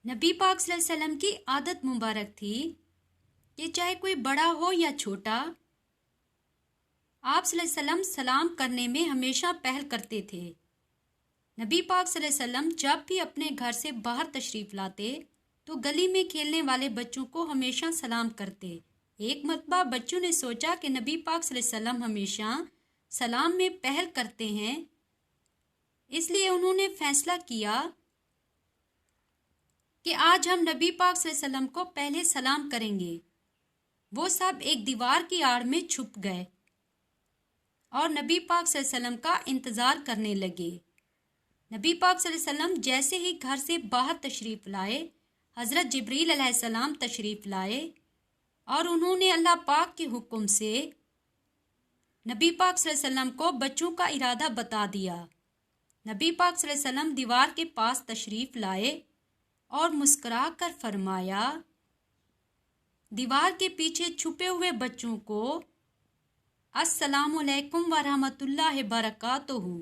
नबी पाक सल्लल्लाहु अलैहि वसल्लम की आदत मुबारक थी कि चाहे कोई बड़ा हो या छोटा, आप सल्लल्लाहु अलैहि वसल्लम सलाम करने में हमेशा पहल करते थे। नबी पाक सल्लल्लाहु अलैहि वसल्लम जब भी अपने घर से बाहर तशरीफ लाते तो गली में खेलने वाले बच्चों को हमेशा सलाम करते। एक मरतबा बच्चों ने सोचा कि नबी पाक सल्लल्लाहु अलैहि वसल्लम हमेशा सलाम में पहल करते हैं, इसलिए उन्होंने फैसला किया कि आज हम नबी पाक सल्लल्लाहु अलैहि वसल्लम को पहले सलाम करेंगे। वो सब एक दीवार की आड़ में छुप गए और नबी पाक सल्लल्लाहु अलैहि वसल्लम का इंतज़ार करने लगे। नबी पाक सल्लल्लाहु अलैहि वसल्लम जैसे ही घर से बाहर तशरीफ़ लाए, हज़रत जिब्रील अलैहिस्सलाम तशरीफ़ लाए और उन्होंने अल्लाह पाक के हुक्म से नबी पाक सल्लल्लाहु अलैहि वसल्लम को बच्चों का इरादा बता दिया। नबी पाक सल्लल्लाहु अलैहि वसल्लम दीवार के पास तशरीफ़ लाए और मुस्कुरा कर फरमाया, दीवार के पीछे छुपे हुए बच्चों को अस्सलामु अलैकुम व रहमतुल्लाहि बरकातुहू।